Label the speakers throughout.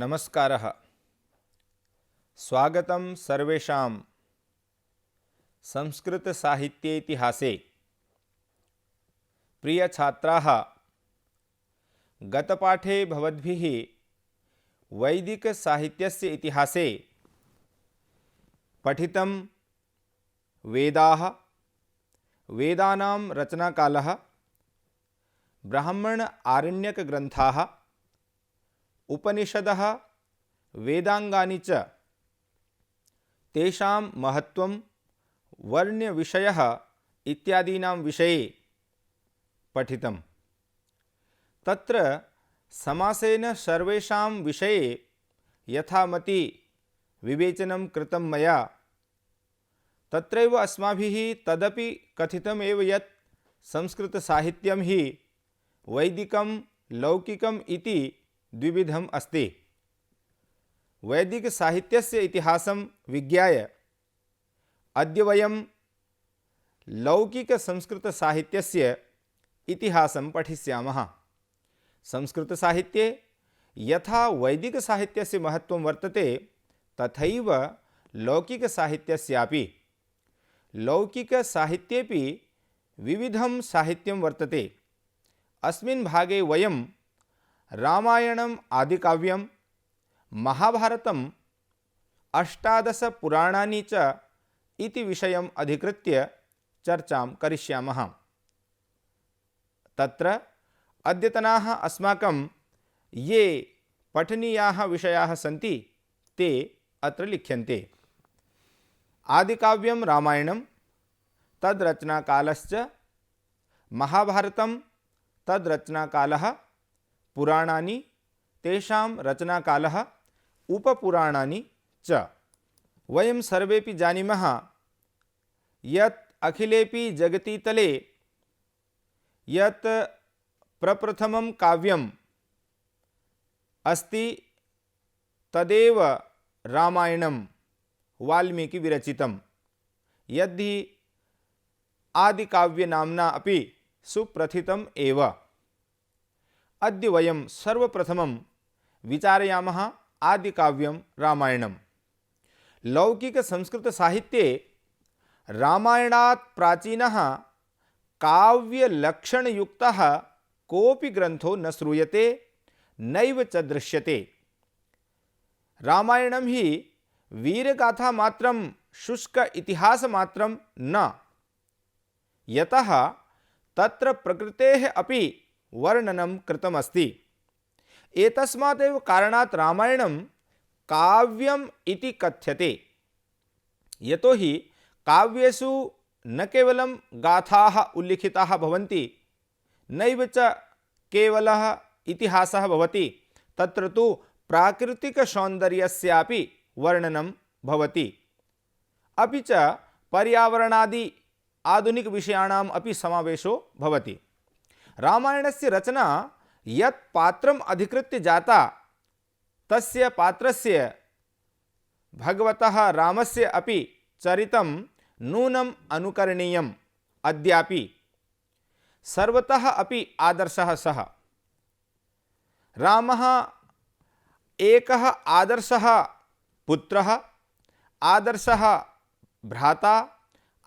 Speaker 1: नमस्कारः। स्वागतं सर्वेषां संस्कृतसाहित्येतिहासे। प्रिय छात्राः, गतपाठे भवद्भिः वैदिकसाहित्यस्य इतिहासे पठितं वेदाः, वेदानां रचनाकालः, ब्राह्मण आरण्यकग्रन्थाः, उपनिषदः, वेदांगानि च, तेषां महत्त्वं, वर्ण्यविषयः इत्यादीनां विषये पठितम्। तत्र समासेन सर्वेषां विषये यथामति विवेचनं कृतं मया। तत्रैव अस्माभिः तदपि कथितमेव यत् संस्कृतसाहित्यं हि वैदिकं लौकिकम् इति द्विविधम् अस्ति। वैदिकसाहित्यस्य इतिहासं विज्ञाय अद्य वयं लौकिकसंस्कृतसाहित्यस्य इतिहासं पठिष्यामः। संस्कृतसाहित्ये यथा वैदिकसाहित्यस्य महत्त्वं वर्तते तथैव लौकिकसाहित्यस्यापि। लौकिकसाहित्येपि विविधं साहित्यं वर्तते। अस्मिन् भागे वयं रामायणम् आदिकाव्यं, महाभारतम्, अष्टादश पुराणानि च इति विषयम् अधिकृत्य चर्चां करिष्यामः। तत्र अद्यतनाः अस्माकं ये पठनीयाः विषयाः सन्ति ते अत्र लिख्यन्ते। आदिकाव्यं रामायणं, तद्रचनाकालश्च, महाभारतं, तद्रचनाकालः, पुराणानि, तेषां रचनाकालः, उपपुराणानि च। वयं सर्वेपि जानीमः यत् अखिलेपि जगति तले यत् प्रप्रथमं काव्यम् अस्ति तदेव रामायणं वाल्मीकिविरचितं, यद्धि आदिकाव्यनाम्ना अपि सुप्रथितम् एव। अद्य वयं सर्वप्रथमं विचारयामः आदिकाव्यं रामायणं। लौकिकसंस्कृतसाहित्ये रामायणात् प्राचीनः काव्यलक्षणयुक्तः कोऽपि ग्रन्थो न श्रूयते, नैव च दृश्यते। रामायणं हि वीरगाथामात्रं, शुष्क इतिहासमात्रं न, यतः तत्र प्रकृतेः अपि वर्णनं कृतमस्ति। एतस्मादेव कारणात् रामायणं काव्यम् इति कथ्यते। यतोहि काव्येषु न केवलं गाथाः उल्लिखिताः भवन्ति, नैव च केवलः इतिहासः भवति, तत्र तु प्राकृतिकसौन्दर्यस्यापि वर्णनं भवति। अपि च पर्यावरणादि आधुनिकविषयाणाम् अपि समावेशो भवति। रामायणस्य रचना यत् पात्रम् अधिकृत्य जाता, तस्य पात्रस्य भगवतः रामस्य अपि चरितं नूनम् अनुकरणीयम्। अद्यापि सर्वतः अपि आदर्शः सः। रामः एकः आदर्शः पुत्रः, आदर्शः भ्राता,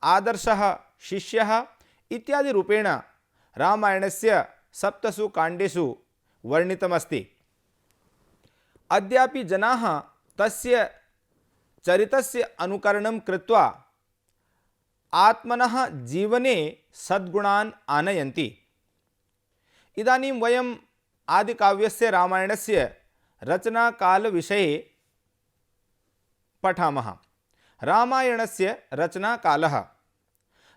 Speaker 1: आदर्शः शिष्यः इत्यादि रूपेण रामायणस्य 7 काण्डेषु वर्णितमस्ति। अद्यापि जनाः तस्य चरितस्य अनुकरणं कृत्वा आत्मनः जीवने सद्गुणान् आनयन्ति। इदानीं वयम् आदिकाव्यस्य रामायणस्य रचनाकालविषये पठामः। रामायणस्य रचनाकालः।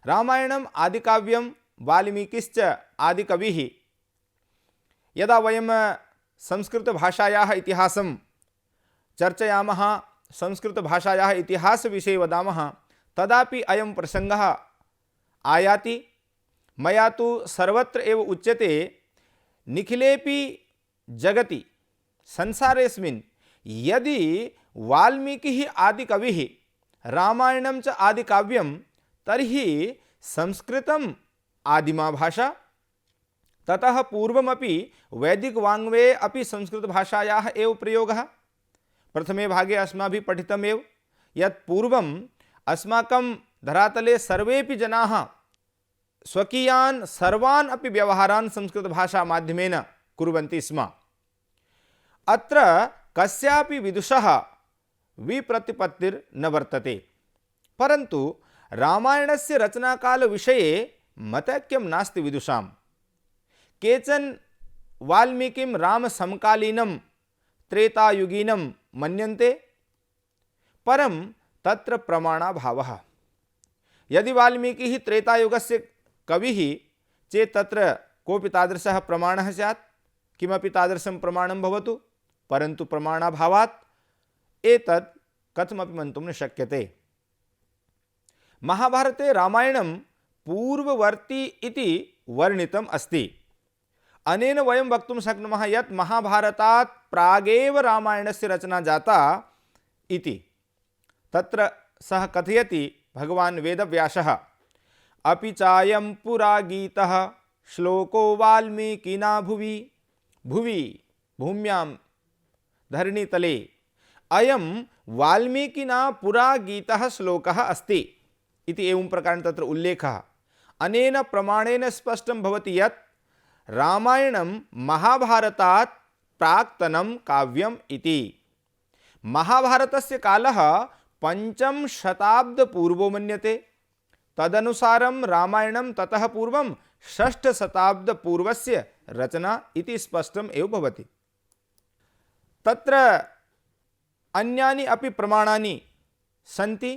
Speaker 1: रामायणम् आदिकाव्यं, वाल्मीकिश्च आदिकविः। यदा वयं संस्कृतभाषायाः इतिहासं चर्चयामः, संस्कृतभाषायाः इतिहासविषये वदामः, तदापि अयं प्रसङ्गः आयाति। मया तु सर्वत्र एव उच्यते, निखिलेपि जगति संसारेऽस्मिन् यदि वाल्मीकिः आदिकविः, रामायणं च आदिकाव्यं, तर्हि संस्कृतम् आदिमा भाषा। ततः पूर्वमपि वैदिकवाङ्मये अपि संस्कृतभाषायाः एव प्रयोगः। प्रथमे भागे अस्माभिः पठितमेव यत् पूर्वम् अस्माकं धरातले सर्वेपि जनाः स्वकीयान् सर्वान् अपि व्यवहारान् संस्कृतभाषामाध्यमेन कुर्वन्ति स्म। अत्र कस्यापि विदुषः विप्रतिपत्तिर्न वर्तते, परन्तु रामायणस्य रचनाकालविषये मतैक्यं नास्ति विदुषां। केचन वाल्मीकिं रामसमकालीनं त्रेतायुगीनं मन्यन्ते, परं तत्र प्रमाणाभावः। यदि वाल्मीकिः त्रेतायुगस्य कविः चेत् तत्र कोऽपि तादृशः प्रमाणः स्यात्, किमपि तादृशं प्रमाणं भवतु, परन्तु प्रमाणाभावात् एतत् कथमपि मंतुं न शक्यते। महाभारते रामायणं पूर्ववर्ती इति वर्णितम् अस्ति। अनेन वयं वक्तुं शक्नुमः यत् महाभारतात् प्रागेव रामायणस्य रचना जाता इति। तत्र सः कथयति भगवान् वेदव्यासः, अपि चायं पुरा गीतः श्लोको वाल्मीकिना भुवि भुवि भूम्यां धरणीतले अयं वाल्मीकिना पुरा गीतः श्लोकः अस्ति इति एवं प्रकारेण तत्र उल्लेखः। अनेन प्रमाणेन स्पष्टं भवति यत् रामायणं महाभारतात् प्राक्तनं काव्यम् इति। महाभारतस्य कालः 5ं शताब्दपूर्वो मन्यते। तदनुसारं रामायणं ततः पूर्वं 6ठ शताब्दपूर्वस्य रचना इति स्पष्टम् एव भवति। तत्र अन्यानि अपि प्रमाणानि सन्ति।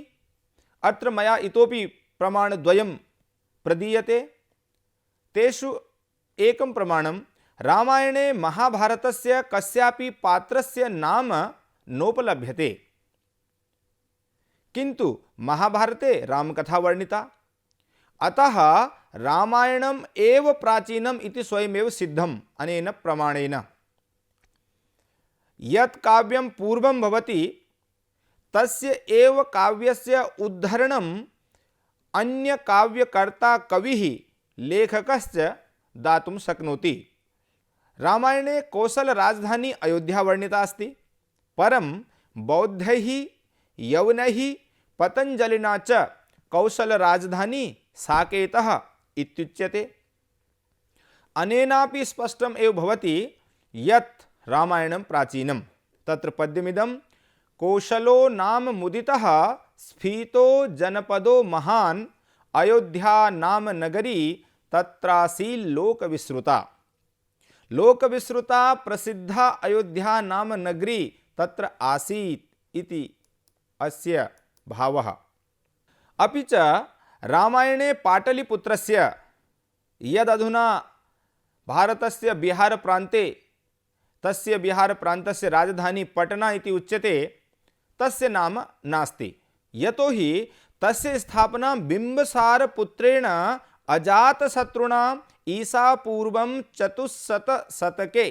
Speaker 1: अत्र मया इतोपि प्रमाणद्वयं प्रदीयते। तेषु एकं प्रमाणं, रामायणे महाभारतस्य कस्यापि पात्रस्य नाम नोपलभ्यते, किन्तु महाभारते रामकथा वर्णिता, अतः रामायणम् एव प्राचीनम् इति स्वयमेव सिद्धम् अनेन प्रमाणेन। यत् काव्यं पूर्वं भवति तस्य एव काव्यस्य उद्धरणम् अन्य काव्यकर्ता कविः लेखकश्च दातुं शक्नोति। रामायणे कौशलराजधानी अयोध्या वर्णिता अस्ति, परं बौद्धैः यवनैः पतञ्जलिना च कौशलराजधानी साकेतः इत्युच्यते। अनेनापि स्पष्टम् एव भवति यत् रामायणं प्राचीनं। तत्र पद्यमिदं, कौशलो नाम मुदितः स्फीतो जनपदो महान् अयोध्या नाम नगरी तत्रासीत् लोकविश्रुता। लोकविश्रुता प्रसिद्धा अयोध्या नाम नगरी तत्र आसीत् इति अस्य भावः। अपि च रामायणे पाटलिपुत्रस्य यदधुना भारतस्य बिहार प्रान्ते, तस्य बिहार प्रान्तस्य राजधानी पटना इति उच्यते, तस्य नाम नास्ति। यतोहि तस्य स्थापना बिम्बसार पुत्रेण अजातशत्रुणा ईसा पूर्वं 400 शतके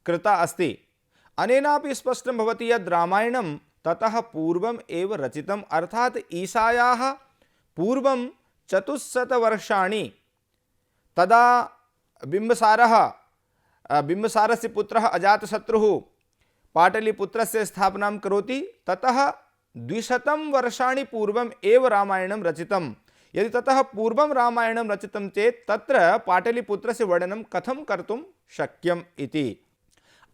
Speaker 1: कृता अस्ति। अनेनापि स्पष्टं भवति यद् रामायणं ततः पूर्वम् एव रचितम्, अर्थात् ईसायाः पूर्वं 400 वर्षाणि। तदा बिम्बसारस्य पुत्रः अजातशत्रुः पाटलिपुत्रस्य स्थापनां करोति, ततः 200 वर्षाणि पूर्वम् एव रामायणं रचितम्। यदि ततः पूर्वं रामायणं रचितं चेत् तत्र पाटलिपुत्रस्य वर्णनं कथं कर्तुं शक्यम् इति।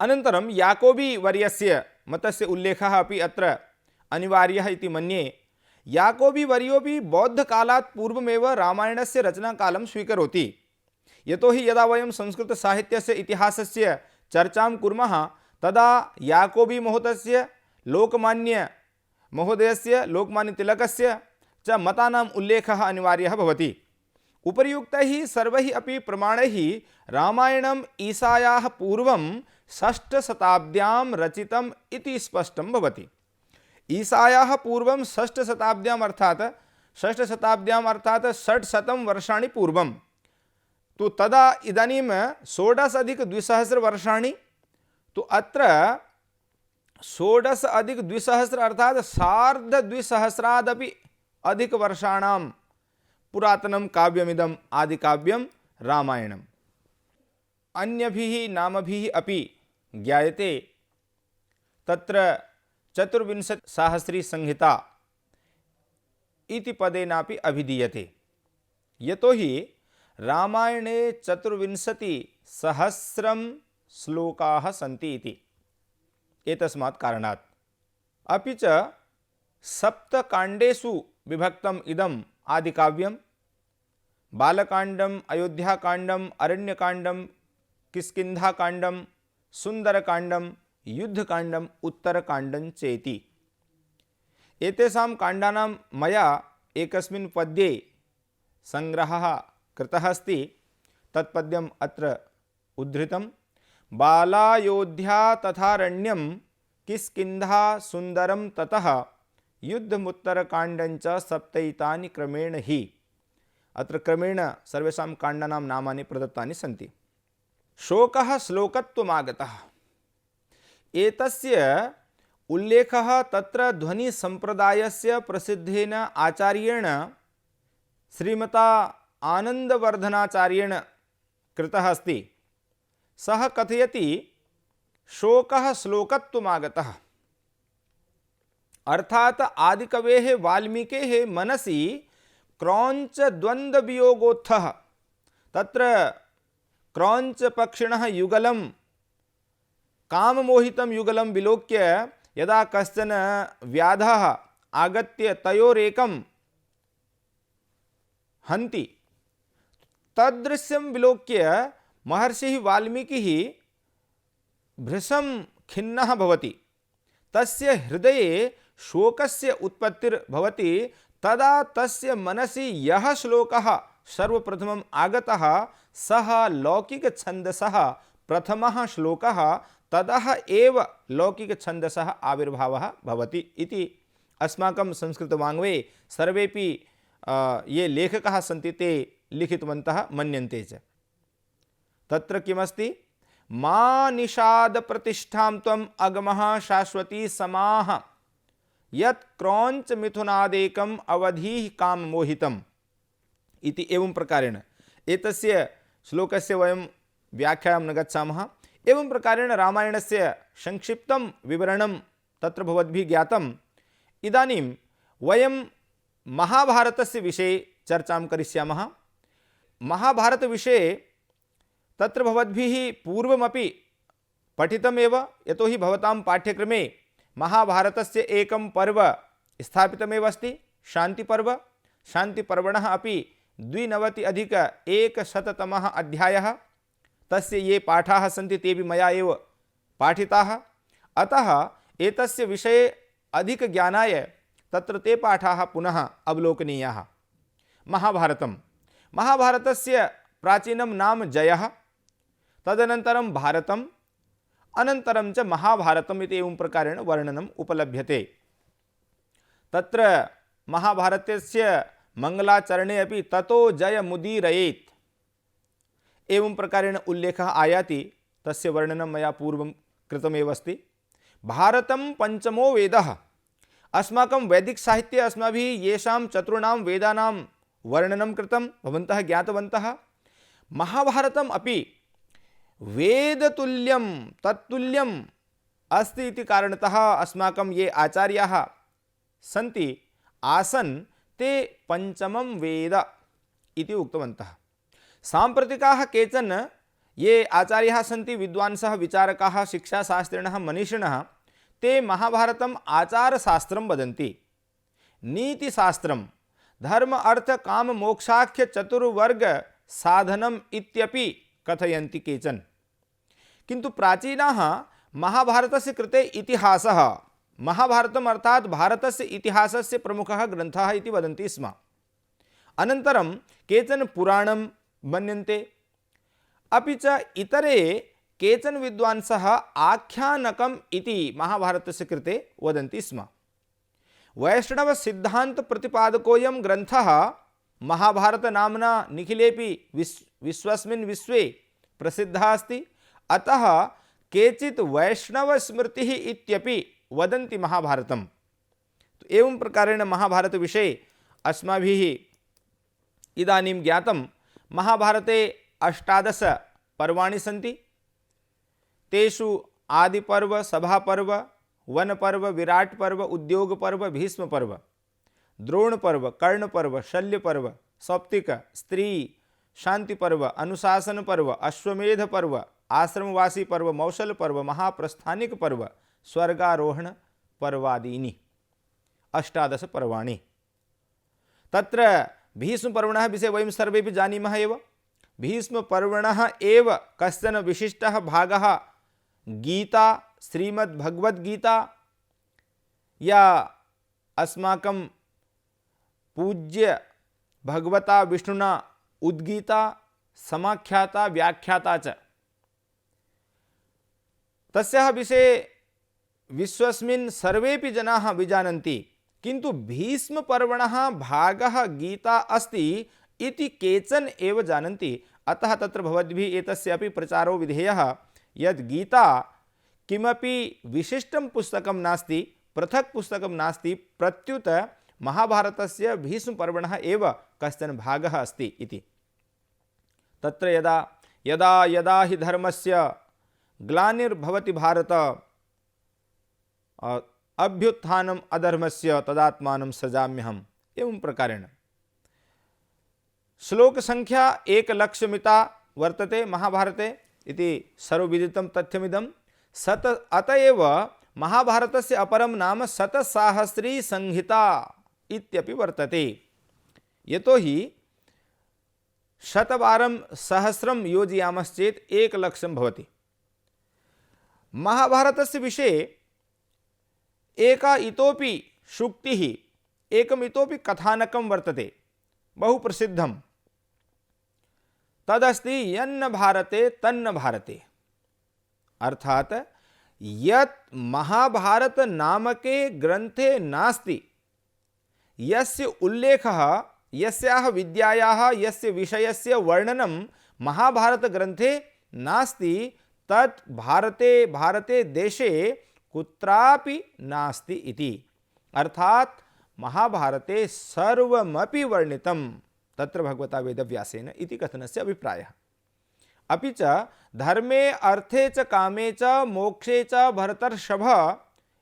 Speaker 1: अनन्तरं याकोबी वर्यस्य मतस्य उल्लेखः अपि अत्र अनिवार्यः इति मन्ये। याकोबी वर्योपि बौद्धकालात् पूर्वमेव रामायणस्य रचनाकालं स्वीकरोति। यतोहि यदा वयं संस्कृतसाहित्यस्य इतिहासस्य चर्चां कुर्मः तदा याकोबी महोदयस्य, लोकमान्य महोदयस्य, लोकमान्यतिलकस्य च मतानाम् उल्लेखः अनिवार्यः भवति। उपर्युक्तैः सर्वैः अपि प्रमाणैः रामायणम् ईसायाः पूर्वं 6ठ शताब्द्यां रचितम् इति स्पष्टं भवति। ईसायाः पूर्वं 6ठ शताब्द्याम् अर्थात् 600 वर्षाणि पूर्वं तु तदा इदानीं 16+200 वर्षाणि, तु अत्र 16+200 अर्थात् 250 अधिकवर्षाणां पुरातनं काव्यमिदम् आदिकाव्यं रामायणम्। अन्यभिः नामभिः अपि ज्ञायते। तत्र चतुर्विंशतिसाहस्री संहिता इति पदेनापि अभिधीयते। यतोहि रामायणे 24,000 श्लोकाः सन्ति इति। एतस्मात् कारणात् अपि च 7 काण्डेषु विभक्तम् इदम् आदिकाव्यं। बालकाण्डम्, अयोध्याकाण्डम्, अरण्यकाण्डं, किष्किन्धाकाण्डं, सुन्दरकाण्डं, युद्धकाण्डम्, उत्तरकाण्डं चेति। एतेषां काण्डानां मया एकस्मिन् पद्ये संग्रहः कृतः अस्ति। तत्पद्यम् अत्र उद्धृतं। बालायोध्या तथारण्यं किष्किन्धा सुन्दरं ततः युद्धमुत्तरकाण्डं च सप्तैतानि क्रमेण हि। अत्र क्रमेण सर्वेषां काण्डानां नामानि प्रदत्तानि सन्ति। शोकः श्लोकत्वमागतः। एतस्य उल्लेखः तत्र ध्वनिसम्प्रदायस्य प्रसिद्धेन आचार्येण श्रीमता आनन्दवर्धनाचार्येण कृतः अस्ति। सः कथयति शोकः श्लोकत्वमागतः, अर्थात आदिकवेः वाल्मीकेः मनसि क्रौञ्चद्वन्द्ववियोगोत्थः। तत्र क्रौञ्चपक्षिणः युगलं, काममोहितं युगलं विलोक्य यदा कश्चन व्याधः आगत्य तयोरेकं हन्ति, तदृश्यं विलोक्य महर्षिः वाल्मीकिः भृशं खिन्नः भवति। तस्य हृदये शोकस्य उत्पत्तिर्भवति। तदा तस्य मनसि यः श्लोकः सर्वप्रथमम् आगतः सः लौकिकछन्दसः प्रथमः श्लोकः, ततः एव लौकिकछन्दसः आविर्भावः भवति इति अस्माकं संस्कृतवाङ्मये सर्वेपि ये लेखकाः सन्ति ते लिखितवन्तः मन्यन्ते च। तत्र किमस्ति? मा निषाद प्रतिष्ठां त्वम् अगमः शाश्वती समाः यत् क्रौञ्च मिथुनादेकम् अवधीः काममोहितम् इति। एवं प्रकारेण एतस्य श्लोकस्य वयं व्याख्यां न गच्छामः। एवं प्रकारेण रामायणस्य संक्षिप्तं विवरणं तत्र भवद्भिः ज्ञातम्। इदानीं वयं महाभारतस्य विषये चर्चां करिष्यामः। महाभारतविषये तत्र भवद्भिः पूर्वमपि पठितमेव, यतोहि भवतां पाठ्यक्रमे महाभारतस्य एकं पर्व स्थापितमेव अस्ति, शान्तिपर्व। शान्तिपर्वणः अपि 92+100तमः अध्यायः। तस्य ये पाठाः सन्ति तेपि मया एव पाठिताः। अतः एतस्य विषये अधिकज्ञानाय तत्र ते पाठाः पुनः अवलोकनीयाः। महाभारतस्य प्राचीनं नाम जयः, तदनन्तरं भारतम्, अनन्तरं च महाभारतम् इति एवं प्रकारेण वर्णनम् उपलभ्यते। तत्र महाभारतस्य मङ्गलाचरणे अपि ततो जयमुदीरयेत् एवं प्रकारेण उल्लेखः आयाति। तस्य वर्णनं मया पूर्वं कृतमेव अस्ति। भारतं पञ्चमो वेदः। अस्माकं वैदिकसाहित्ये अस्माभिः येषां चतुर्णां वेदानां वर्णनं कृतं भवन्तः ज्ञातवन्तः। महाभारतम् अपि वेदतुल्यं तत्तुल्यम् अस्ति इति कारणतः अस्माकं ये आचार्याः सन्ति आसन् ते पञ्चमं वेद इति उक्तवन्तः। साम्प्रतिकाः केचन ये आचार्याः सन्ति, विद्वांसः, विचारकाः, शिक्षाशास्त्रिणः, मनीषिणः, ते महाभारतम् आचारशास्त्रं वदन्ति। नीतिशास्त्रं, धर्म अर्थ काम मोक्षाख्य चतुर्वर्ग साधनम् इत्यपि कथयन्ति केचन। किन्तु प्राचीनाः महाभारतस्य कृते इतिहासः, महाभारतम् अर्थात् भारतस्य इतिहासस्य प्रमुखः ग्रन्थः इति वदन्ति स्म। अनन्तरं केचन पुराणं मन्यन्ते। अपि च इतरे केचन विद्वांसः आख्यानकम् इति महाभारतस्य कृते वदन्ति स्म। वैष्णवसिद्धान्तप्रतिपादकोऽयं ग्रन्थः महाभारतनाम्ना निखिलेपि विश्वस्मिन् विश्वे प्रसिद्धः अस्ति। अतः केचित् वैष्णवस्मृतिः इत्यपि वदन्ति महाभारतम्। एवं प्रकारेण महाभारतविषये अस्माभिः इदानीं ज्ञातं। महाभारते 18 पर्वाणि सन्ति। तेषु आदिपर्व, सभापर्व, वन पर्व, विराट पर्व, उद्योग पर्व, भीष्म पर्व, द्रोण पर्व, कर्ण पर्व, शल्य पर्व, सौप्तिक, स्त्री शांति पर्व, अनुशासन पर्व, अश्वमेध पर्व, आश्रमवासी पर्व, मौसल पर्व, महाप्रस्थानिक पर्व, स्वर्गारोहण पर्वादीनि 18 पर्वाणि। तत्र भीष्मपर्वणः विषये वयं सर्वेपि जानीमः एव। भीष्मपर्वणः एव कश्चन विशिष्टः भागः गीता, श्रीमद्भगवद्गीता या अस्माकं पूज्य भगवता विष्णुना उद्गीता, समाख्याता, व्याख्याता च। तस्याः विषये विश्वस्मिन् सर्वेपि जनाः विजानन्ति, किन्तु भीष्मपर्वणः भागः गीता अस्ति इति केचन एव जानन्ति। अतः तत्र भवद्भिः एतस्यापि प्रचारो विधेयः यद् गीता किमपि विशिष्टं पुस्तकं नास्ति, पृथक् पुस्तकं नास्ति, प्रत्युत महाभारतस्य भीष्मपर्वणः एव कश्चन भागः अस्ति इति। तत्र यदा यदा यदा हि धर्मस्य ग्लानिर्भवति भारत अभ्युत्थानम् अधर्मस्य तदात्मानं सृजाम्यहम्। एवं प्रकारेण श्लोक संख्या 1,00,000 वर्तते महाभारते इति सर्वविदितं तथ्यमिदं। अतएव महाभारतस्य अपरं नाम शतसाहस्री संहिता इत्यपि वर्तते। यतोहि शतवारं सहस्रं योजयामश्चेत् 1,00,000 भवति। महाभारतस्य विषये एका इतोपि सूक्तिः, एकम् इतोपि कथानकं वर्तते, बहु प्रसिद्धं। तदस्ति यन्न भारते तन्न भारते। अर्थात यत् महाभारत नामके ग्रंथे नास्ति, यस्य उल्लेखः, यस्याः विद्यायाः, यस्य विषयस्य वर्णनं महाभारत ग्रंथे नास्ति, तत् भारते देशे कुत्रापि नास्ति इति। अर्थात महाभारते सर्वमपि वर्णितं तत्र भगवता वेदव्यासेन इति कथनस्य अभिप्रायः। अपि च धर्मे अर्थे च कामे च मोक्षे च भरतर्षभ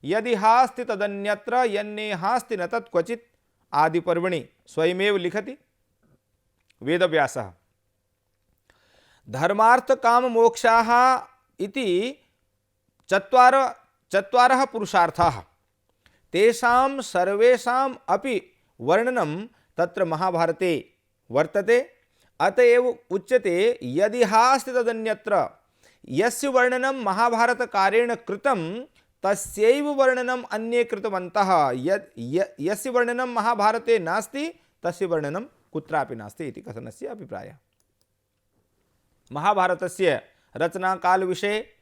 Speaker 1: यदि हास्ति तदन्यत्र यन्नेहास्ति न तत् क्वचित् आदिपर्वणि स्वयमेव लिखति वेदव्यासः। धर्मार्थ काम मोक्षाः इति चत्वारः पुरुषार्थाः, तेषां सर्वेषाम् अपि वर्णनं तत्र महाभारते वर्तते। अतएव उच्यते यदि हास्ति तदन्यत्र, यस्य वर्णनं महाभारतकारेण कृतं तस्यैव वर्णनम् अन्ये कृतवन्तः। यस्य वर्णनं महाभारते नास्ति तस्य वर्णनं कुत्रापि नास्ति इति कथनस्य अभिप्रायः। महाभारतस्य रचनाकाल विषये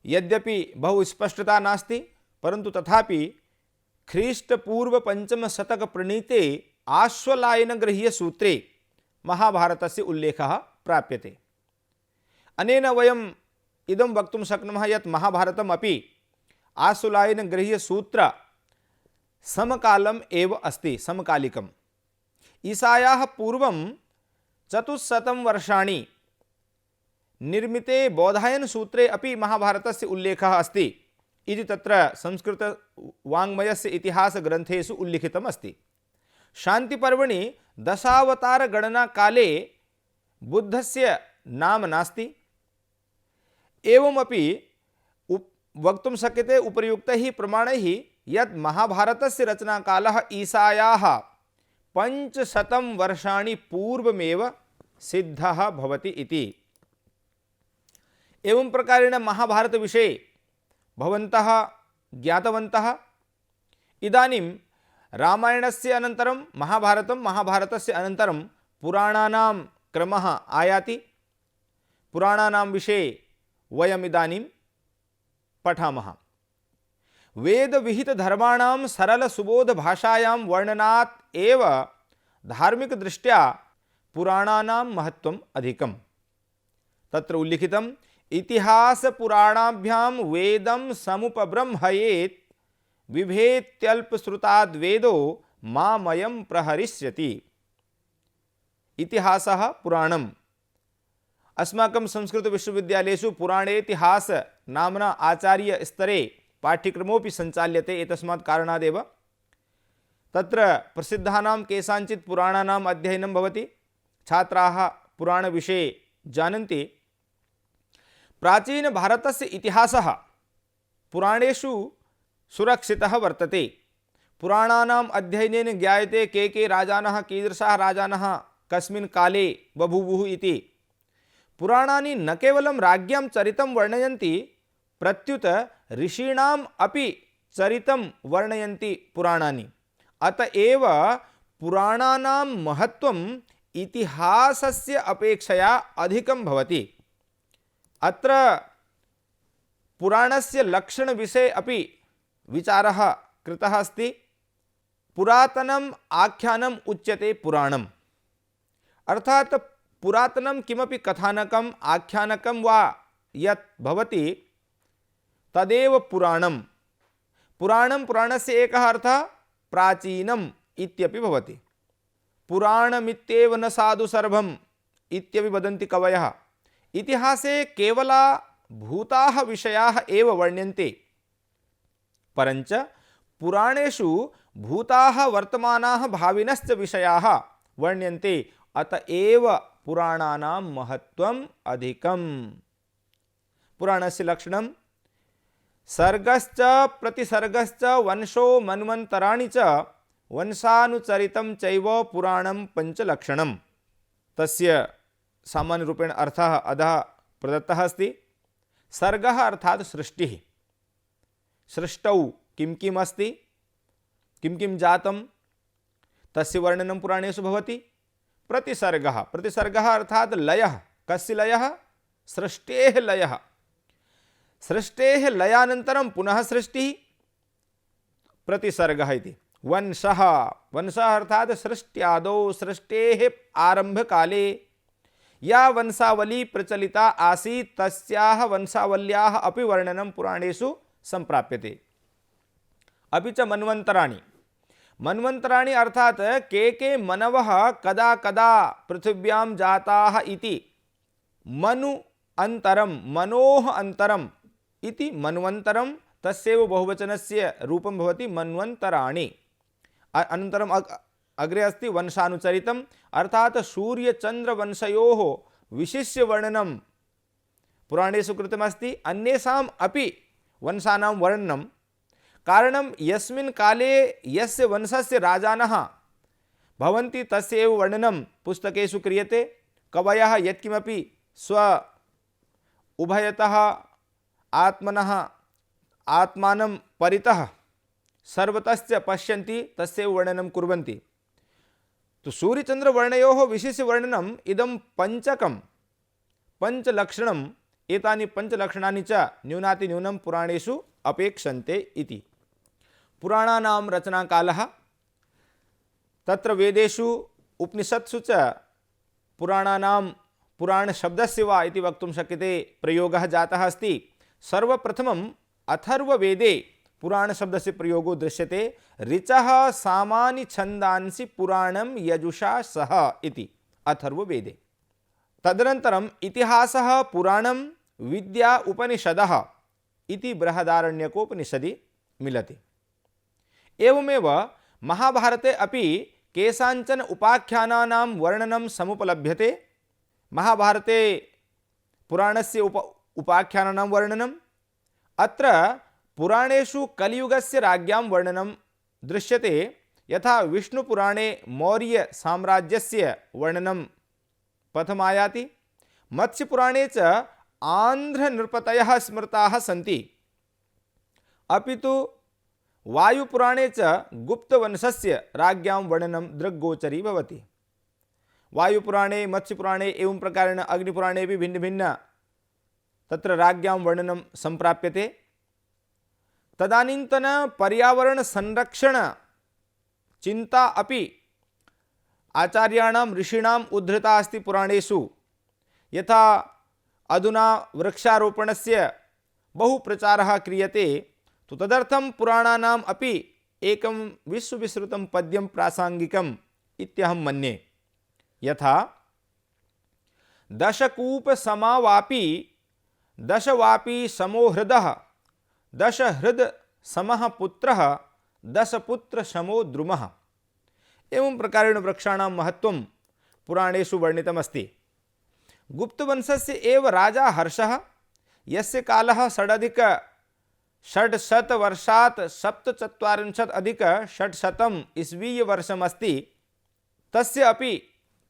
Speaker 1: यद्यपि बहु स्पष्टता नास्ति, परंतु तथापि ख्रीष्टपूर्व 5म शतक प्रणीते आश्वलायन गृह्य सूत्रे महाभारतस्य उल्लेखः प्राप्यते। अनेन वयम् इदं वक्तुं शक्नुमः यत् महाभारतम् अपि आश्वलायन गृह्य सूत्र समकालम् एव अस्ति, समकालिकम्। ईसायाः पूर्वं 400 वर्षाणि निर्मिते बौधायन सूत्रे अपि महाभारतस्य उल्लेखः अस्ति इति तत्र संस्कृत वाङ्मयस्य इतिहास ग्रन्थेषु उल्लिखितम् अस्ति। शान्तिपर्वणि दशावतार गणना काले बुद्धस्य नाम नास्ति। एवमपि वक्तुं शक्यते उपर्युक्तैः प्रमाणैः यत् महाभारतस्य रचनाकालः ईसायाः 500 वर्षाणि पूर्वमेव सिद्धः भवति इति। एवं प्रकारेण महाभारत विषये भवन्तः ज्ञातवन्तः। इदानीं रामायणस्य अनन्तरं महाभारतं, महाभारतस्य अनन्तरं पुराणानां क्रमः आयाति। पुराणानां विषये वयम् इदानीं पठामः। वेदविहितधर्माणां सरलसुबोधभाषायां वर्णनात् एव धार्मिकदृष्ट्या पुराणानां महत्त्वम् अधिकम्। तत्र उल्लिखितम् इतिहास पुराणाभ्यां वेदं समुपब्रह्मयेत् बिभेत्यल्पश्रुताद्वेदो मामयं प्रहरिष्यति। इतिहासः पुराणम्। अस्माकं संस्कृत विश्वविद्यालयेषु पुराणेतिहास नाम्ना आचार्य स्तरे पाठ्यक्रमोऽपि सञ्चाल्यते एतस्मात् कारणादेव तत्र प्रसिद्धानां केषाञ्चित् पुराणानाम् अध्ययनं भवति। छात्राः पुराणविषये जानन्ति। प्राचीनभारतस्य इतिहासः पुराणेषु सुरक्षितः वर्तते। पुराणानाम् अध्ययनेन ज्ञायते के राजानः कीदृशाः राजानः कस्मिन् काले बभूवुः इति। पुराणानि न केवलं राज्ञां चरितं वर्णयन्ति, प्रत्युत ऋषीणाम् अपि चरितं वर्णयन्ति पुराणानि। अतएव पुराणानां महत्त्वम् इतिहासस्य अपेक्षया अधिकं भवति। अत्र पुराणस्य लक्षणविषये अपि विचारः कृतः अस्ति। पुरातनम् आख्यानम् उच्यते पुराणम्, अर्थात् पुरातनं किमपि कथानकम् आख्यानकं वा यत् भवति तदेव पुराणम्। पुराणं पुराणस्य एकः अर्थः प्राचीनम् इत्यपि भवति। पुराणमित्येव न साधु सर्वम् इत्यपि वदन्ति कवयः। इतिहासे केवला भूताः विषयाः एव वर्ण्यन्ते, परञ्च पुराणेषु भूताः वर्तमानाः भाविनश्च विषयाः वर्ण्यन्ते। अतएव पुराणानां महत्त्वम् अधिकम्। पुराणस्य लक्षणं सर्गश्च प्रतिसर्गश्च वंशो मन्वन्तराणि च वंशानुचरितं चैव पुराणं पंचलक्षणम्। तस्य सामान्यरूपेण अर्थः अधः प्रदत्तः अस्ति। सर्गः अर्थात् सृष्टिः। सृष्टौ किं किम् अस्ति, किं किं जातं, तस्य वर्णनं पुराणेषु भवति। प्रतिसर्गः, प्रतिसर्गः अर्थात् लयः। कस्य लयः? सृष्टेः लयः। सृष्टेः लयानन्तरं पुनः सृष्टिः, प्रतिसर्गः इति। वंशः, वंशः अर्थात् सृष्ट्यादौ सृष्टेः आरम्भकाले या वंशावली प्रचलिता आसीत् तस्याः वंशावल्याः अपि वर्णनं पुराणेषु सम्प्राप्यते। अपि च मन्वन्तराणि, मन्वन्तराणि अर्थात् के मनवः कदा कदा पृथिव्यां जाताः इति। मनु अन्तरं, मनोः अन्तरम् इति मन्वन्तरं, तस्यैव बहुवचनस्य रूपं भवति मन्वन्तराणि। अनन्तरम् अग्रे अस्ति वंशानुचरितम्, अर्थात् सूर्यचन्द्रवंशयोः विशिष्य वर्णनं पुराणेषु कृतमस्ति। अन्येषाम् अपि वंशानां वर्णनं, कारणं यस्मिन् काले यस्य वंशस्य राजानः भवन्ति तस्य एव वर्णनं पुस्तकेषु क्रियते। कवयः यत्किमपि स्व उभयतः आत्मनः आत्मानं परितः सर्वतश्च पश्यन्ति, तस्य वर्णनं कुर्वन्ति। तो सूर्यचन्द्रवर्णयोः विशिष्य वर्णनम् इदं पंचकं पंचलक्षणम्। एतानि पंचलक्षणानि च न्यूनातिन्यूनं पुराणेषु अपेक्षन्ते इति। पुराणानां रचनाकालः, तत्र वेदेषु उपनिषत्सु च पुराणानां पुराणशब्दस्य वा इति वक्तुं शक्यते प्रयोगः जातः अस्ति। सर्वप्रथमम् अथर्ववेदे पुराणशब्दस्य प्रयोगो दृश्यते। ऋचः सामानि छन्दांसि पुराणं यजुषा सह इति अथर्ववेदे। तदनन्तरम् इतिहासः पुराणं विद्या उपनिषदः इति बृहदारण्यकोपनिषदि मिलति। एवमेव महाभारते अपि केषाञ्चन उपाख्यानानां वर्णनं समुपलभ्यते। महाभारते पुराणस्य उपाख्यानानां वर्णनम्। अत्र पुराणेषु कलियुगस्य राज्ञां वर्णनं दृश्यते। यथा विष्णुपुराणे मौर्य साम्राज्यस्य वर्णनं प्रथमायाति। मत्स्यपुराणे च आन्ध्रनृपतयः स्मृताः सन्ति। अपि तु वायुपुराणे च गुप्तवंशस्य राज्ञां वर्णनं दृग्गोचरी भवति। वायुपुराणे, मत्स्यपुराणे एवं प्रकारेण अग्निपुराणेपि भिन्न भिन्न तत्र राज्ञां वर्णनं सम्प्राप्यते। तदानीन्तन पर्यावरण संरक्षण चिंता अपि आचार्याणां ऋषीणाम् उद्धृता अस्ति पुराणेषु। यथा अधुना वृक्षारोपणस्य बहु प्रचारः क्रियते, तो तदर्थं पुराणानाम् अपि एकं विश्वविश्रुतं पद्यं प्रासंगिकम् इत्यहं मन्ये। यथा दशकूप समावापि दशवापी समो हृदः दश हृद समः पुत्रः दश पुत्र समो द्रुमः। एवं प्रकारेण वृक्षाणां महत्त्वं पुराणेषु वर्णितमस्ति। गुप्तवंशस्य एव राजा हर्षः, यस्य कालः षड्शतवर्षात् 47+800 ईस्वीयवर्षमस्ति, तस्य अपि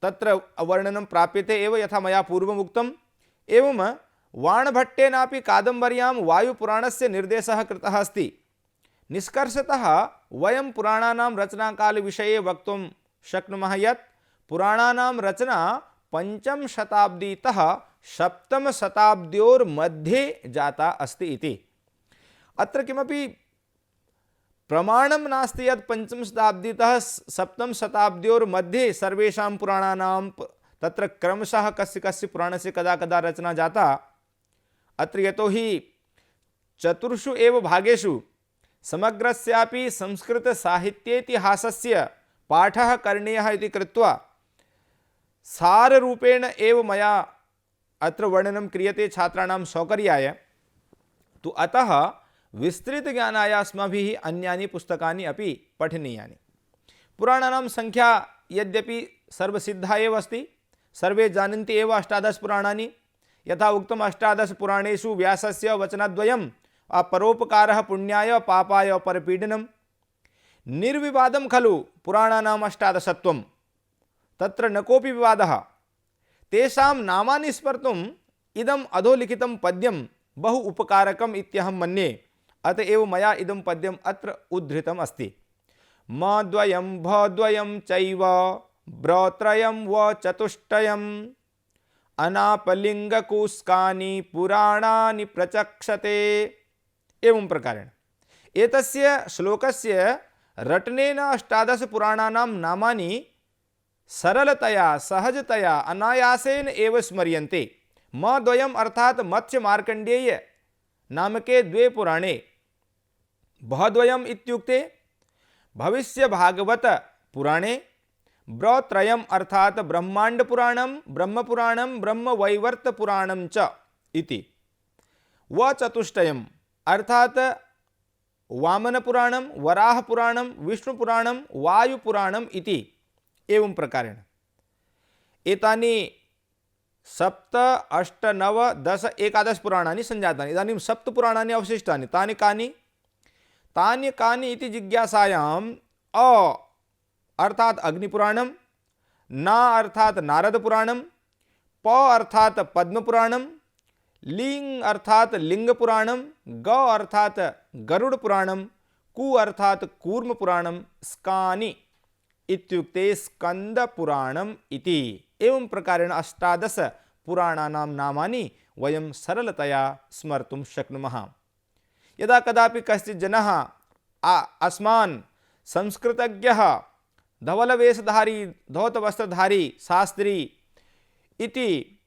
Speaker 1: तत्र वर्णनं प्राप्यते एव, यथा मया पूर्वम् उक्तम्। एवं वाणभट्टेनापि कादम्बर्यां वायुपुराणस्य निर्देशः कृतः अस्ति। निष्कर्षतः वयं पुराणानां रचनाकालविषये वक्तुं शक्नुमः यत् पुराणानां रचना 5वीं शताब्दीतः 7वीं शताब्द्योर्मध्ये जाता अस्ति इति। अत्र किमपि प्रमाणं नास्ति यत् 5वीं शताब्दीतः 7वीं शताब्द्योर्मध्ये सर्वेषां पुराणानां तत्र क्रमशः कस्य कस्य पुराणस्य कदा कदा रचना जाता। अत्र यतोहि 4 एव भागेषु समग्रस्यापि संस्कृतसाहित्येतिहासस्य पाठः करणीयः इति कृत्वा साररूपेण एव मया अत्र वर्णनं क्रियते छात्राणां सौकर्याय। तु अतः विस्तृतज्ञानाय अस्माभिः अन्यानि पुस्तकानि अपि पठनीयानि। पुराणानां संख्या यद्यपि सर्वसिद्धा एव अस्ति, सर्वे जानन्ति एव 18 पुराणानि। यथा उक्तम् 18 पुराणेषु व्यासस्य वचनद्वयं परोपकारः पुण्याय पापाय परपीडनं। निर्विवादं खलु पुराणानाम् 18त्वं, तत्र न कोऽपि विवादः। तेषां नामानि स्मर्तुम् इदम् अधोलिखितं पद्यं बहु उपकारकम् इत्यहं मन्ये। अत एव मया इदं पद्यम् अत्र उद्धृतम् अस्ति। म-द्वयं भ-द्वयं चैव ब्र-त्रयं व-चतुष्टयम् अनापलिङ्गकूस्कानि पुराणानि प्रचक्षते। एवं प्रकारेण एतस्य श्लोकस्य रटनेन 18 पुराणानां नामानि सरलतया सहजतया अनायासेन एव स्मर्यन्ते। म-द्वयम् अर्थात् मत्स्य मार्कण्डेय नामके 2 पुराणे, भ-द्वयम् इत्युक्ते भविष्य भागवत पुराणे, ब्र-त्रयम् अर्थात् ब्रह्मांड पुराणं, ब्रह्मपुराणं, ब्रह्मवैवर्त पुराणं च इति। व-चतुष्टयम् अर्थात् वामन पुराणं, वराह पुराणं, विष्णु पुराणं, वायु पुराणम् इति। एवं प्रकारेण एतानि 7, 8, 9, 10, 11 पुराणानि सञ्जातानि। इदानीं 7 पुराणानि अवशिष्टानि। तानि कानि इति जिज्ञासायाम् अ अर्थात् अग्निपुराणं, न अर्थात् नारदपुराणं, प अर्थात् पद्मपुराणं, लिङ् अर्थात् लिङ्गपुराणं, ग अर्थात् गरुडपुराणं, कु अर्थात् कूर्मपुराणं, स्कानि इत्युक्ते स्कन्दपुराणम् इति। एवं प्रकारेण 18 पुराणानां नामानि वयं सरलतया स्मर्तुं शक्नुमः। यदा कदापि कश्चित् जनः अस्मान् संस्कृतज्ञः, धवलवेशधारी, धौतवस्त्रधारी, शास्त्री इति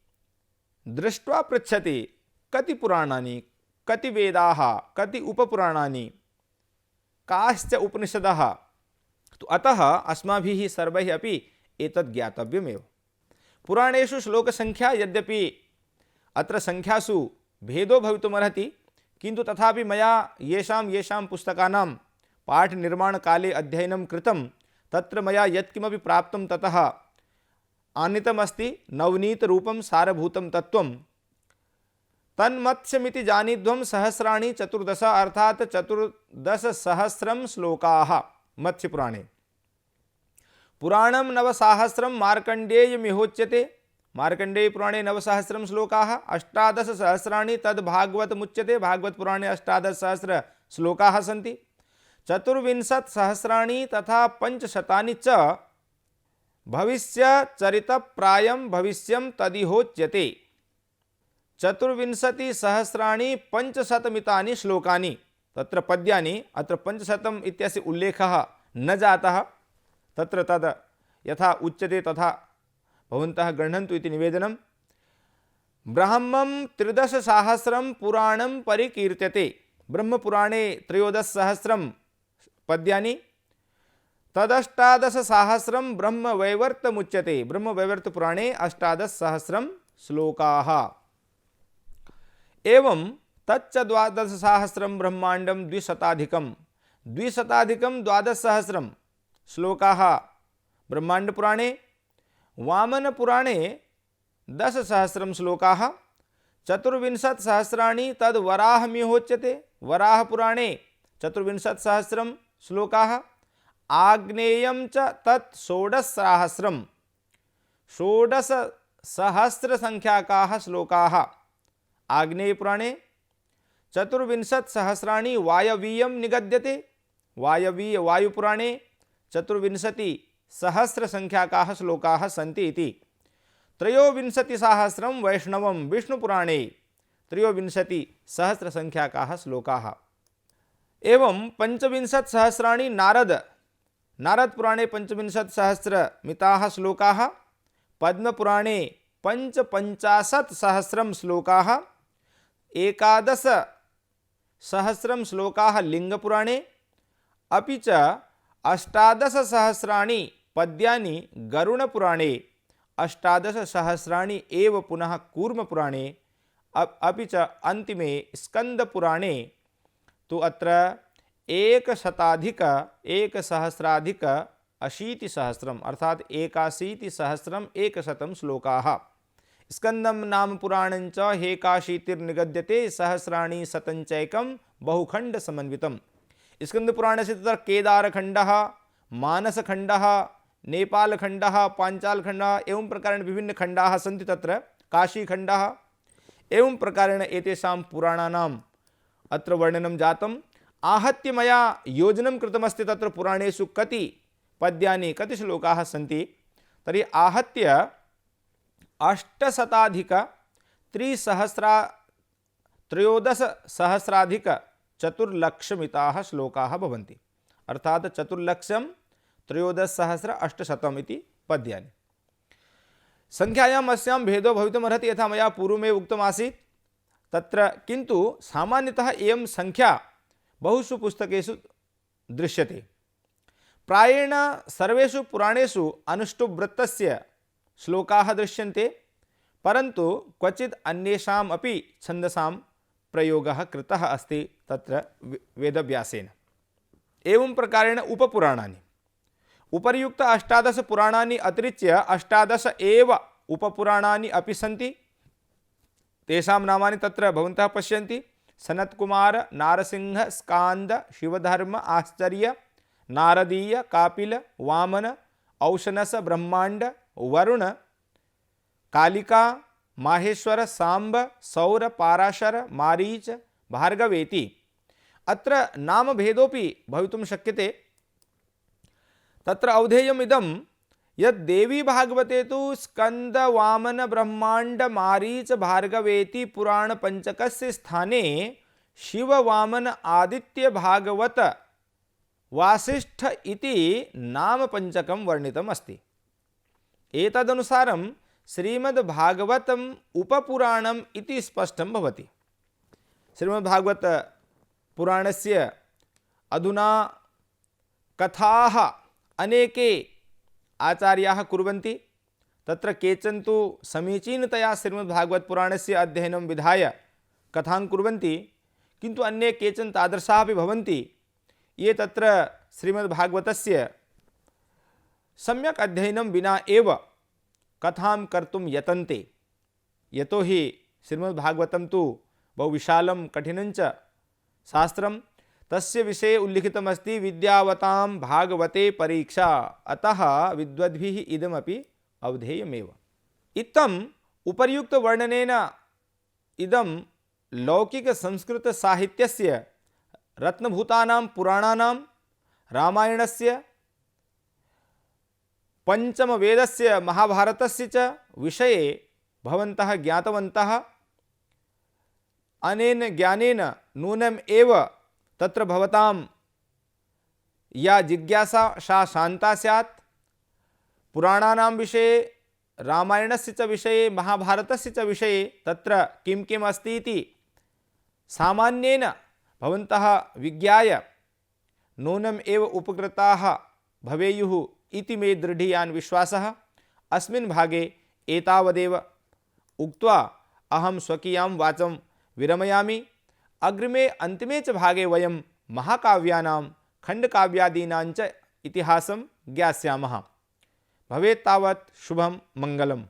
Speaker 1: दृष्ट्वा पृच्छति कति पुराणानि, कति वेदाः, कति उपपुराणानि, काश्च उपनिषदः। तो अतः अस्माभिः सर्वैः अपि एतद् ज्ञातव्यमेव। पुराणेषु श्लोकसङ्ख्या यद्यपि अत्र सङ्ख्यासु भेदो भवितुमर्हति, किन्तु तथापि मया येषां पुस्तकानां पाठनिर्माणकाले अध्ययनं कृतं, तत्र मया यत्किमपि प्राप्तं ततः आनीतमस्ति। नवनीतरूपं सारभूतं तत्त्वं तन्मत्स्यमिति जानीध्वं सहस्राणि 14 अर्थात् 14,000 श्लोकाः मत्स्यपुराणे। पुराणं 9,000 मार्कण्डेयमिहोच्यते। मार्कण्डेयपुराणे 9,000 श्लोकाः, 18,000 तद् भागवतमुच्यते। भागवतपुराणे 18,000 श्लोकाः सन्ति। 24,000 तथा 500 च भविष्यचरितप्रायं भविष्यं तदिहोच्यते। 24,000 500मितानि श्लोकानि तत्र पद्यानि। अत्र 500 इत्यस्य उल्लेखः न जातः, तत्र तद् यथा उच्यते तथा भवन्तः गृह्णन्तु इति निवेदनं। ब्रह्मं 13,000 पुराणं परिकीर्त्यते। ब्रह्मपुराणे 13,000 पद्यानि, तदष्टादशसहस्रं ब्रह्मवैवर्तमुच्यते। ब्रह्मवैवर्तपुराणे 18,000 श्लोकाः। एवं तच्च 12,000 ब्रह्मांडम द्विशताधिकम 12,000 श्लोकाः ब्रह्मांड पुराणे, वामन पुराणे 10,000 श्लोकाः, 24,000 तद् वराहमिहोच्यते, वराह पुराणे 24,000 श्लोकाः, आग्नेयं च तत् 16,000 16,000 संख्याकाः श्लोकाः, आग्नेय पुराणे 24,000 वायवीयं निगद्यते, वायवीय वायुपुराणे 24,000 संख्याकाः श्लोकाः सन्ति इति, 23,000 वैष्णवं विष्णुपुराणे 23,000 संख्याकाः श्लोकाः, एवं 25,000 नारद पुराणे 25,000 मिताः श्लोकाः, पद्मपुराणे 55,000 श्लोकाः, 11,000 श्लोकाः लिंगपुराणे, अपि च 18,000 पद्यानि गरुणपुराणे, 18,000 एव पुनः कूर्मपुराणे, अपि च अन्तिमे स्कंदपुराणे तु अत्र 1,000,000 अर्थात 81,100 श्लोकाः। स्कंदम नाम पुराणञ्च हेकाशीतिर्निगद्यते सहस्राणि शतञ्चैकं बहुखंड समन्वितम्। स्कंद पुराणस्य तत्र केदारखण्डः, मानसखण्डः, नेपालखण्डः, पाञ्चालखण्डः एवं प्रकारेण विभिन्न खण्डाः सन्ति, तत्र काशीखण्डः एवं प्रकारेण एतेषां पुराणानाम् अत्र वर्णनं जातम्। आहत्य मया योजनं कृतमस्ति तत्र पुराणेषु कति पद्यानि कति श्लोकाः सन्ति, तर्हि आहत्य 8,13,000 श्लोकाः भवन्ति, अर्थात 4,13,000 इति पद्यानि। संख्यायाम् अस्यां भेदो भवितुमर्हति, यथा मया पूर्वमेव उक्तमासीत् तत्र, किन्तु सामान्यतः इयं संख्या बहुषु पुस्तकेषु दृश्यते। प्रायेण सर्वेषु पुराणेषु अनुष्टुप्वृत्तस्य श्लोकाः दृश्यन्ते, परन्तु क्वचित् अन्येषाम् अपि छन्दसां प्रयोगः कृतः अस्ति तत्र वेदव्यासेन। एवं प्रकारेण उपपुराणानि, उपर्युक्त 18 पुराणानि अतिरिच्य 18 एव उपपुराणानि अपि सन्ति। तेषां नामानि तत्र भवन्तः पश्यन्ति। सनत्कुमार, नारसिंह, स्कांद, शिवधर्म, आश्चर्य, नारदीय, कापिल, वामन, औशनस, ब्रह्मांड, वरुण, कालिका, माहेश्वर, सांब, सौर, पाराशर, मारीच, भार्गवेति। अत्र नामभेदोपि भवितुं शक्यते। तत्र अवधेयम् इदं यद् देवी भागवते तु स्कंद, वामन, ब्रह्मांड, मारीच, भार्गवेति पुराण पंचकस्य स्थाने शिव, वामन, आदित्य, भागवत, वासिष्ठ इति नाम पंचकं वर्णितम् अस्ति। एतदनुसारं श्रीमद्भागवतम् उपपुराणम् इति स्पष्टं भवति। श्रीमद्भागवत पुराणस्य अधुना कथाः अनेके आचार्याः कुर्वन्ति। तत्र केचन तु समीचीनतया श्रीमद्भागवत पुराणस्य अध्ययनं विधाय कथां कुर्वन्ति, किन्तु अन्ये केचन तादृशाः अपि भवन्ति ये तत्र श्रीमद्भागवतस्य सम्यक् अध्ययनं विना एव कथां कर्तुं यतन्ते। यतोहि श्रीमद्भागवतं तु बहु विशालं कठिनं च शास्त्रं। तस्य विषये उल्लिखितमस्ति विद्यावतां भागवते परीक्षा, अतः विद्वद्भिः इदमपि अवधेयमेव। इत्थम् उपर्युक्तवर्णनेन इदं लौकिकसंस्कृतसाहित्यस्य रत्नभूतानां पुराणानां, रामायणस्य, पंचमवेदस्य, महाभारतस्य च विषये भवन्तः ज्ञातवन्तः। अनेन ज्ञानेन नूनम् एव तत्र भवतां या जिज्ञासा सा शान्ता स्यात्। पुराणानां विषये, रामायणस्य च विषये, महाभारतस्य च विषये तत्र किं किम् अस्ति इति सामान्येन भवन्तः विज्ञाय नूनम् एव उपकृताः भवेयुः इति मे दृढीयान् विश्वासः। अस्मिन् भागे एतावदेव उक्त्वा अहं स्वकीयां वाचं विरमयामि। अग्रिमे अन्तिमे च भागे वयं महाकाव्यानां खण्डकाव्यादीनां च इतिहासं ज्ञास्यामः। भवेत् तावत् शुभं मङ्गलम्।